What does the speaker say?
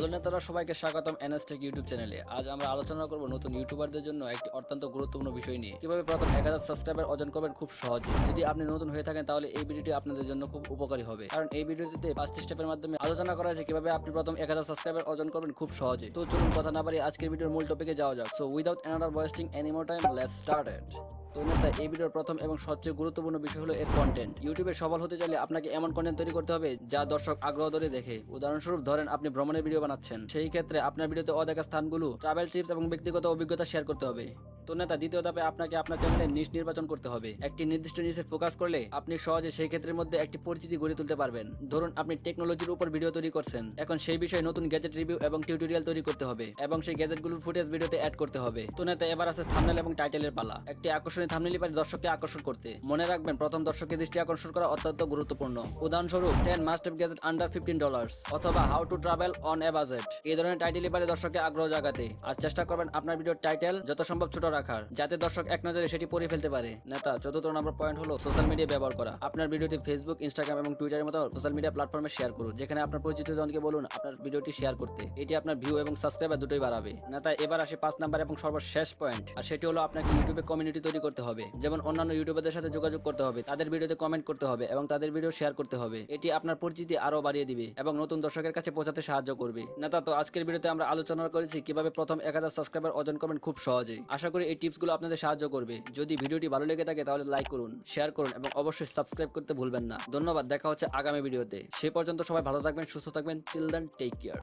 Hello নেতারা, সবাইকে স্বাগতম এনএস টেক ইউটিউব চ্যানেলে। আজ আমরা আলোচনা করব নতুন ইউটিউবারদের জন্য একটি অত্যন্ত গুরুত্বপূর্ণ বিষয় নিয়ে, কিভাবে প্রথম 1000 সাবস্ক্রাইবার অর্জন করবেন খুব সহজে। যদি আপনি নতুন হয়ে থাকেন তাহলে এই ভিডিওটি আপনাদের জন্য খুব উপকারী হবে, কারণ এই ভিডিওটিতে 5টি স্টেপের মাধ্যমে আলোচনা করা হয়েছে কিভাবে আপনি প্রথম 1000 সাবস্ক্রাইবার অর্জন করবেন খুব সহজে। তো চলুন কথা না বাড়িয়ে আজকের ভিডিওর মূল টপিকে যাওয়া যাক। So without another wasting any more time, let's start it. তো নেতা, এই ভিডিওর প্রথম এবং সবচেয়ে গুরুত্বপূর্ণ বিষয় হলো এর কন্টেন্ট। ইউটিউবে সফল হতে চাইলে আপনাকে এমন কন্টেন্ট তৈরি করতে হবে যা দর্শক আগ্রহ ধরে দেখে। উদাহরণস্বরূপ ধরেন আপনি ভ্রমণের ভিডিও বানাচ্ছেন, সেই ক্ষেত্রে আপনার ভিডিওতে অদেখা স্থানগুলো, ট্রাভেল টিপস এবং ব্যক্তিগত অভিজ্ঞতা শেয়ার করতে হবে। তো নেতা, দ্বিতীয় ধাপে আপনাকে আপনার চ্যানেলের নিশ নির্বাচন করতে হবে। একটি নির্দিষ্ট নিশে ফোকাস করলে আপনি সহজে সেই ক্ষেত্রের মধ্যে একটি পরিচিতি গড়ে তুলতে পারবেন। ধরুন আপনি টেকনোলজির উপর ভিডিও তৈরি করছেন, এখন সেই বিষয়ে নতুন গ্যাজেট রিভিউ এবং টিউটোরিয়াল তৈরি করতে হবে এবং সেই গ্যাজেটগুলোর ফুটেজ ভিডিওতে অ্যাড করতে হবে। তো নেতা, এবার আছে থাম্বনেল এবং টাইটেলের পালা। একটি আকর্ষণীয় থাম্বনেলই পারে দর্শককে আকর্ষণ করতে। মনে রাখবেন, প্রথম দর্শকের দৃষ্টি আকর্ষণ করা অত্যন্ত গুরুত্বপূর্ণ। উদাহরণস্বরূপ 10 মাস্ট হ্যাভ গ্যাজেট আন্ডার $15 অথবা how to travel on a budget. এই ধরনের টাইটেলই পারে দর্শককে আগ্রহ জাগাতে। আর চেষ্টা করবেন আপনার ভিডিওর টাইটেল যত সম্ভব ছোট রাখার, যাতে দর্শক এক নজরে সেটি পড়ে ফেলতে পারে। নেতা, চতুর্থ নম্বর পয়েন্ট হলো সোশ্যাল মিডিয়া ব্যবহার করা। আপনার ভিডিওটি ফেসবুক, ইনস্টাগ্রাম এবং টুইটারের মতো সোশ্যাল মিডিয়া প্ল্যাটফর্মে শেয়ার করুন, যেখানে আপনার পরিচিত জনকে বলুন আপনার ভিডিওটি শেয়ার করতে। এটি আপনার ভিউ এবং সাবস্ক্রাইবার দুটোই বাড়াবে। নেতা, এবার আসে 5 নাম্বার এবং সর্বশেষ পয়েন্ট, আর সেটি হলো আপনাকে ইউটিউবে কমিউনিটি তৈরি করতে হবে। যেমন অন্যান্য ইউটিউবারদের সাথে যোগাযোগ করতে হবে, তাদের ভিডিওতে কমেন্ট করতে হবে এবং তাদের ভিডিও শেয়ার করতে হবে। এটি আপনার পরিচিতি আরো বাড়িয়ে দিবে এবং নতুন দর্শকের কাছে পৌঁছাতে সাহায্য করবে। নেতা, তো আজকের ভিডিওতে আমরা আলোচনা করেছি কিভাবে প্রথম 1000 সাবস্ক্রাইবার অর্জন করবেন খুব সহজে। আশা করি এই টিপসগুলো আপনাদের সাহায্য করবে। যদি ভিডিওটি ভালো লেগে থাকে তাহলে লাইক করুন, শেয়ার করুন এবং অবশ্যই সাবস্ক্রাইব করতে ভুলবেন না। ধন্যবাদ, দেখা হচ্ছে আগামী ভিডিওতে। সে পর্যন্ত সবাই ভালো থাকবেন, সুস্থ থাকবেন। Till then, take care.